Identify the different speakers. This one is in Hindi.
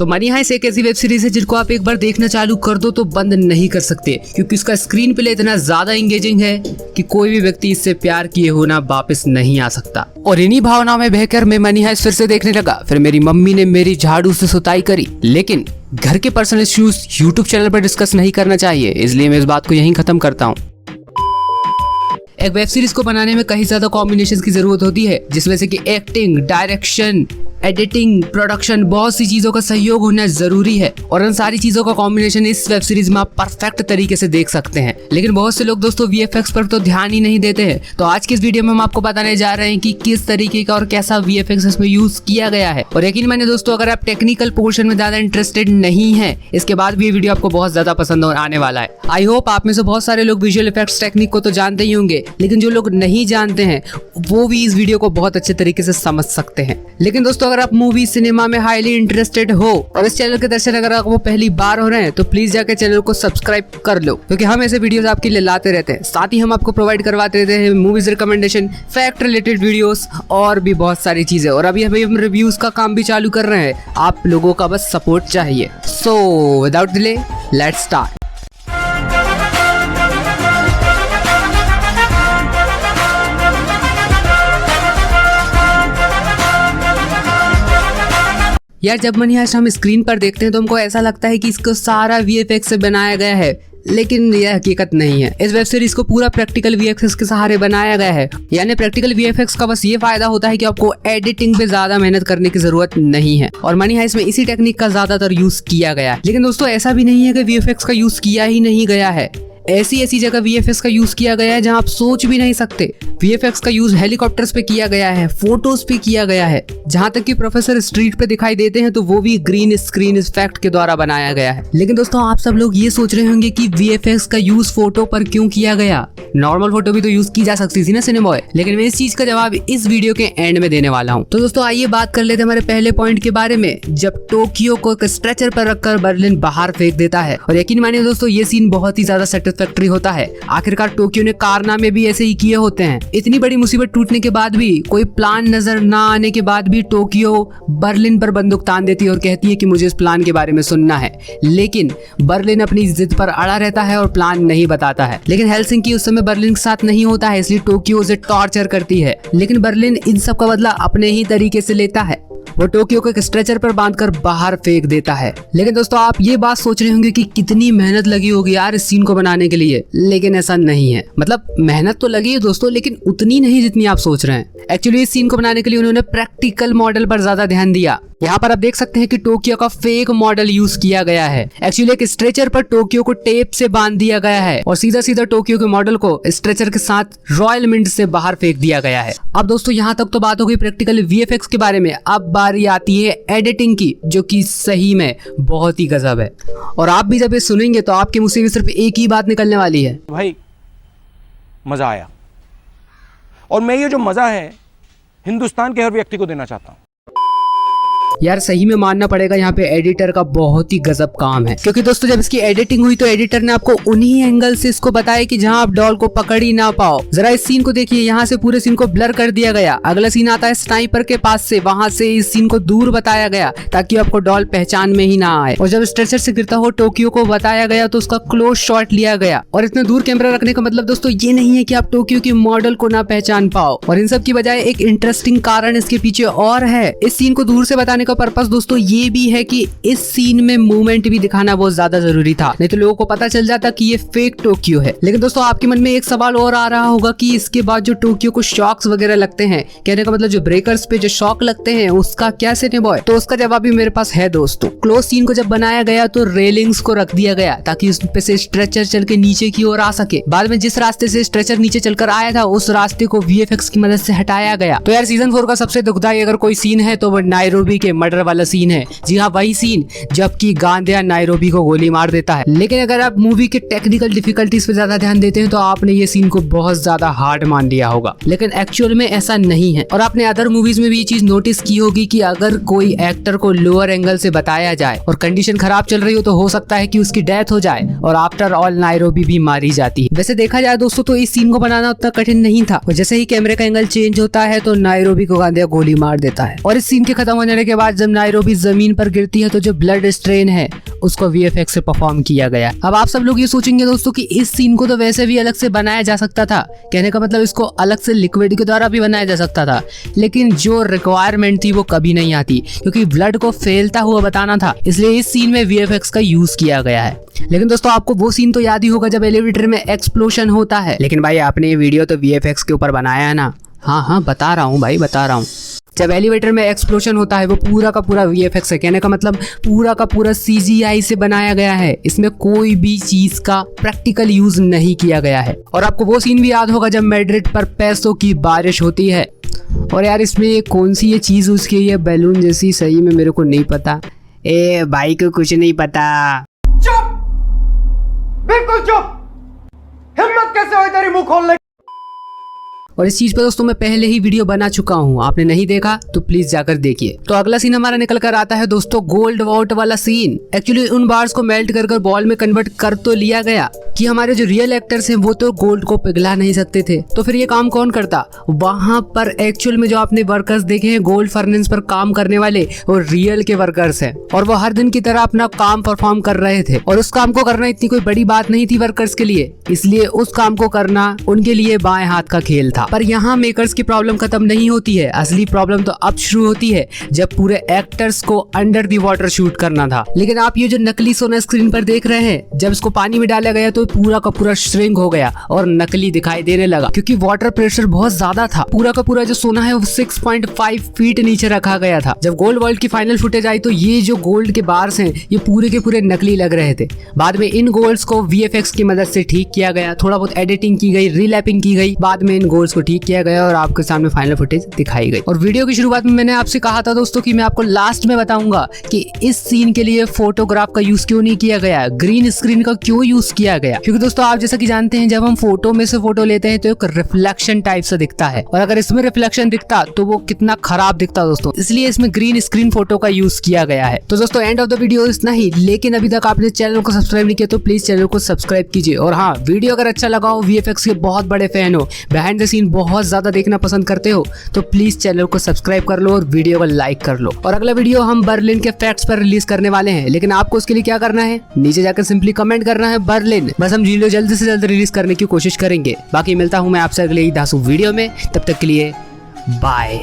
Speaker 1: तो मनी हाइस्ट एक ऐसी वेब सीरीज है जिनको आप एक बार देखना चालू कर दो तो बंद नहीं कर सकते, क्योंकि इसका स्क्रीन प्ले इतना ज्यादा एंगेजिंग है कि कोई भी व्यक्ति इससे प्यार किए होना वापस नहीं आ सकता। और इन्हीं भावनाओं में बहकर मैं मनी हाइस्ट फिर से देखने लगा। फिर मेरी मम्मी ने मेरी झाड़ू से सुताई करी, लेकिन घर के पर्सनल इश्यूज यूट्यूब चैनल पर डिस्कस नहीं करना चाहिए, इसलिए मैं इस बात को यहीं खत्म करता हूँ। एक वेब सीरीज को बनाने में कई ज्यादा कॉम्बिनेशन की जरूरत होती है, जिसमें से कि एक्टिंग, डायरेक्शन, एडिटिंग, प्रोडक्शन, बहुत सी चीजों का सहयोग होना जरूरी है। और उन सारी चीजों का कॉम्बिनेशन इस वेब सीरीज में आप परफेक्ट तरीके से देख सकते हैं। लेकिन बहुत से लोग दोस्तों वीएफएक्स पर तो ध्यान ही नहीं देते हैं। तो आज की इस वीडियो में हम आपको बताने जा रहे हैं कि किस तरीके का और कैसा वीएफएक्स इसमें यूज किया गया है। और यकीन मानिए दोस्तों, अगर आप टेक्निकल पोर्शन में ज्यादा इंटरेस्टेड नहीं है, इसके बाद भी ये वीडियो आपको बहुत ज्यादा पसंद आने वाला है। आई होप आप में से बहुत सारे लोग विजुअल इफेक्ट्स टेक्निक को तो जानते ही होंगे, लेकिन जो लोग नहीं जानते हैं वो भी इस वीडियो को बहुत अच्छे तरीके से समझ सकते हैं। लेकिन दोस्तों, अगर आप मूवी सिनेमा में हाईली इंटरेस्टेड हो और इस चैनल के दर्शन अगर वो पहली बार हो रहे हैं तो प्लीज जाकर चैनल को सब्सक्राइब कर लो, क्योंकि हम ऐसे वीडियोस आपके लिए लाते रहते हैं। साथ ही हम आपको प्रोवाइड करवाते रहते हैं movies recommendation, fact related videos और भी बहुत सारी चीजें। और अभी हम रिव्यूज का काम भी चालू कर रहे हैं, आप लोगों का बस सपोर्ट चाहिए। So without delay let's start. यार, जब मनी हाइस्ट हम स्क्रीन पर देखते हैं तो हमको ऐसा लगता है कि इसको सारा वीएफएक्स से बनाया गया है, लेकिन यह हकीकत नहीं है। इस वेब सीरीज को पूरा प्रैक्टिकल वीएफएक्स के सहारे बनाया गया है। यानी प्रैक्टिकल वीएफएक्स का बस ये फायदा होता है कि आपको एडिटिंग पे ज्यादा मेहनत करने की जरूरत नहीं है, और मनी हाइस्ट में इसी टेक्निक का ज्यादातर यूज किया गया है। लेकिन दोस्तों, ऐसा भी नहीं है कि वीएफएक्स का यूज किया ही नहीं गया है। ऐसी जगह वीएफएक्स का यूज किया गया है जहां आप सोच भी नहीं सकते। वीएफएक्स का यूज हेलीकॉप्टर्स पे किया गया है, फोटोज पे किया गया है, जहां तक कि प्रोफेसर स्ट्रीट पे दिखाई देते हैं तो वो भी ग्रीन स्क्रीन इफेक्ट के द्वारा बनाया गया है। लेकिन दोस्तों, आप सब लोग ये सोच रहे होंगे कि वीएफएक्स का यूज फोटो पर क्यों किया गया? नॉर्मल फोटो भी तो यूज की जा सकती थी ना सिनेमा। लेकिन मैं इस चीज का जवाब इस वीडियो के एंड में देने वाला हूँ। तो दोस्तों, आइए बात कर लेते हैं हमारे पहले पॉइंट के बारे में, जब टोक्यो को एक स्ट्रेचर पर रखकर बर्लिन बाहर फेंक देता है। और यकीन मानिए दोस्तों, ये सीन बहुत ही ज्यादा सेटिस्फैक्टरी होता है। आखिरकार टोक्यो ने कारनामे भी ऐसे ही किए होते हैं। इतनी बड़ी मुसीबत टूटने के बाद भी, कोई प्लान नजर ना आने के बाद भी टोक्यो बर्लिन पर बंदूक तान देती है और कहती है कि मुझे इस प्लान के बारे में सुनना है। लेकिन बर्लिन अपनी जिद पर अड़ा रहता है और प्लान नहीं बताता है। लेकिन हेलसिंकी उस समय बर्लिन के साथ नहीं होता है, इसलिए टोक्यो उसे टॉर्चर करती है। लेकिन बर्लिन इन सब का बदला अपने ही तरीके से लेता है। वो टोक्यो को एक स्ट्रेचर पर बांधकर बाहर फेंक देता है। लेकिन दोस्तों, आप ये बात सोच रहे होंगे कि कितनी मेहनत लगी होगी यार इस सीन को बनाने के लिए। लेकिन ऐसा नहीं है। मतलब मेहनत तो लगी है दोस्तों, लेकिन उतनी नहीं जितनी आप सोच रहे हैं। एक्चुअली इस सीन को बनाने के लिए उन्होंने प्रैक्टिकल मॉडल पर ज्यादा ध्यान दिया। यहाँ पर आप देख सकते हैं कि टोक्यो का फेक मॉडल यूज किया गया है। एक्चुअली एक स्ट्रेचर पर टोक्यो को टेप से बांध दिया गया है और सीधा सीधा टोक्यो के मॉडल को स्ट्रेचर के साथ रॉयल मिंट से बाहर फेंक दिया गया है। अब दोस्तों, यहाँ तक तो बात हो गई प्रैक्टिकल वीएफएक्स के बारे में। अब बारी आती है एडिटिंग की, जो कि सही में बहुत ही गजब है। और आप भी जब ये सुनेंगे तो आपके मुंह से भी सिर्फ एक ही बात निकलने वाली है,
Speaker 2: भाई मजा आया। और मैं ये जो मजा है हिंदुस्तान के हर व्यक्ति को देना चाहता हूँ।
Speaker 1: यार सही में मानना पड़ेगा, यहाँ पे एडिटर का बहुत ही गजब काम है। क्योंकि दोस्तों, जब इसकी एडिटिंग हुई तो एडिटर ने आपको उन्हीं एंगल से इसको बताया कि जहां आप डॉल को पकड़ ही ना पाओ। जरा इस सीन को देखिए, यहाँ से पूरे सीन को ब्लर कर दिया गया। अगला सीन आता है स्नाइपर के पास से, वहां से इस सीन को दूर बताया गया ताकि आपको डॉल पहचान में ही ना आए। और जब स्ट्रेचर से गिरता हो टोक्यो को बताया गया तो उसका क्लोज शॉट लिया गया। और इतने दूर कैमरा रखने का मतलब दोस्तों ये नहीं है कि आप टोक्यो के मॉडल को ना पहचान पाओ। और इन सब की बजाय एक इंटरेस्टिंग कारण इसके पीछे और है। इस सीन को दूर से बताने का पर्पस दोस्तों ये भी है कि इस सीन में मूवमेंट भी दिखाना बहुत ज्यादा जरूरी था, नहीं तो लोगों को पता चल जाता कि ये फेक टोक्यो है। लेकिन दोस्तों, आपके मन में एक सवाल और आ रहा होगा कि इसके बाद जो टोक्यो को शॉक्स वगैरह लगते हैं, कहने का मतलब जो ब्रेकर्स पे जो शॉक लगते हैं, उसका क्या सिनेमा है? तो उसका जवाब भी मेरे पास है दोस्तों। क्लोज सीन को जब बनाया गया तो रेलिंग्स को रख दिया गया ताकि उस पे से स्ट्रेचर चल के नीचे की ओर आ सके। बाद में जिस रास्ते से स्ट्रेचर नीचे चलकर आया था उस रास्ते को वीएफएक्स की मदद से हटाया गया। तो यार सीजन 4 का सबसे दुखदाई अगर कोई सीन है तो वो नायरोबी के मर्डर वाला सीन है। जी हाँ, वही सीन जबकि गांधिया नायरोबी को गोली मार देता है। लेकिन अगर आप मूवी के टेक्निकल डिफिकल्टीज पे ज्यादा ध्यान देते हैं तो आपने ये सीन को बहुत ज्यादा हार्ड मान लिया होगा, लेकिन एक्चुअल में ऐसा नहीं है। और आपने अदर मूवीज में भी ये चीज नोटिस की होगी कि अगर कोई एक्टर को लोअर एंगल से बताया जाए और कंडीशन खराब चल रही हो तो हो सकता है कि उसकी डेथ हो जाए और आफ्टर ऑल नायरोबी भी मारी जाती है। वैसे देखा जाए दोस्तों तो इस सीन को बनाना उतना कठिन नहीं था। और जैसे ही कैमरे का एंगल चेंज होता है तो नायरोबी को गांधिया गोली मार देता है। और इस सीन के खत्म होने के बाद जब नायरोबी जमीन पर गिरती है तो जो ब्लड स्ट्रेन है उसको वीएफएक्स से परफॉर्म किया गया। अब आप सब लोग ये सोचेंगे दोस्तों कि इस सीन को तो वैसे भी अलग से बनाया जा सकता था, कहने का मतलब इसको अलग से लिक्विड के द्वारा भी बनाया जा सकता था, लेकिन जो रिक्वायरमेंट थी वो कभी नहीं आती क्योंकि ब्लड को फैलता हुआ बताना था, इसलिए इस सीन में वीएफएक्स का यूज किया गया है। लेकिन दोस्तों आपको वो सीन तो याद ही होगा जब एलिवेटर में एक्सप्लोजन होता है। लेकिन भाई आपने ये वीडियो तो वीएफएक्स के ऊपर बनाया है ना? हाँ बता रहा हूँ भाई, बता रहा हूँ। जब एलिवेटर में एक्सप्लोजन होता है वो पूरा का पूरा वीएफएक्स है, कहने का मतलब पूरा का पूरा सीजीआई से बनाया गया है, इसमें कोई भी चीज का प्रैक्टिकल यूज नहीं किया गया है। और आपको वो सीन भी याद होगा जब मैड्रिड पर पैसों की बारिश होती है। और यार इसमें कौन सी ये चीज यूज की है बैलून जैसी, सही में मेरे को नहीं पता। ए भाई को कुछ नहीं पता।
Speaker 2: चुप, बिल्कुल चुप। हिम्मत कैसे हुई तेरी मुंह खोलने?
Speaker 1: और इस चीज पर दोस्तों मैं पहले ही वीडियो बना चुका हूँ, आपने नहीं देखा तो प्लीज जाकर देखिए। तो अगला सीन हमारा निकल कर आता है दोस्तों गोल्ड वॉट वाला सीन। एक्चुअली उन बार्स को मेल्ट कर बॉल में कन्वर्ट कर तो लिया गया कि हमारे जो रियल एक्टर्स हैं वो तो गोल्ड को पिघला नहीं सकते थे, तो फिर ये काम कौन करता? वहां पर एक्चुअल में जो आपने वर्कर्स देखे हैं गोल्ड फर्नेस पर काम करने वाले, वो रियल के वर्कर्स हैं और वो हर दिन की तरह अपना काम परफॉर्म कर रहे थे। और उस काम को करना इतनी कोई बड़ी बात नहीं थी वर्कर्स के लिए, इसलिए उस काम को करना उनके लिए बाएं हाथ का खेल था। पर यहाँ मेकर्स की प्रॉब्लम खत्म नहीं होती है, असली प्रॉब्लम तो अब शुरू होती है जब पूरे एक्टर्स को अंडर दी वाटर शूट करना था। लेकिन आप ये जो नकली सोना स्क्रीन पर देख रहे हैं, जब इसको पानी में डाला गया तो पूरा का पूरा श्रिंक हो गया और नकली दिखाई देने लगा क्योंकि वाटर प्रेशर बहुत ज्यादा था। पूरा का पूरा जो सोना है वो 6.5 फीट नीचे रखा गया था। जब गोल्ड वर्ल्ड की फाइनल फुटेज आई तो ये जो गोल्ड के बार्स हैं ये पूरे के पूरे नकली लग रहे थे। बाद में इन गोल्ड्स को वीएफएक्स की मदद से ठीक किया गया, थोड़ा बहुत एडिटिंग की गई, रीलैपिंग की गई, बाद में इन गोल्ड्स को ठीक किया गया और आपके सामने फाइनल फुटेज दिखाई गई। और वीडियो की शुरुआत में मैंने आपसे कहा था दोस्तों कि मैं आपको लास्ट में बताऊंगा कि इस सीन के लिए फोटोग्राफ का यूज क्यों नहीं किया गया, ग्रीन स्क्रीन का क्यों यूज किया गया। क्योंकि दोस्तों आप जैसा कि जानते हैं जब हम फोटो में से फोटो लेते हैं तो एक रिफ्लेक्शन टाइप से दिखता है, और अगर इसमें रिफ्लेक्शन दिखता तो वो कितना खराब दिखता दोस्तों, इसलिए इसमें ग्रीन स्क्रीन फोटो का यूज किया गया है। तो दोस्तों एंड ऑफ द वीडियो इतना ही, लेकिन अभी तक आपने चैनल को सब्सक्राइब नहीं किया तो प्लीज चैनल को सब्सक्राइब कीजिए। और हाँ, वीडियो अगर अच्छा लगा हो, वीएफएक्स के बहुत बड़े फैन हो, बिहाइंड द सीन बहुत ज्यादा देखना पसंद करते हो, तो प्लीज चैनल को सब्सक्राइब कर लो और वीडियो को लाइक कर लो। और अगला वीडियो हम बर्लिन के फैक्ट्स पर रिलीज करने वाले हैं, लेकिन आपको उसके लिए क्या करना है, नीचे जाकर सिंपली कमेंट करना है बर्लिन, बस हम वीडियो जल्द से जल्द रिलीज करने की कोशिश करेंगे। बाकी मिलता हूं मैं आपसे अगले ही दासू वीडियो में, तब तक के लिए बाय।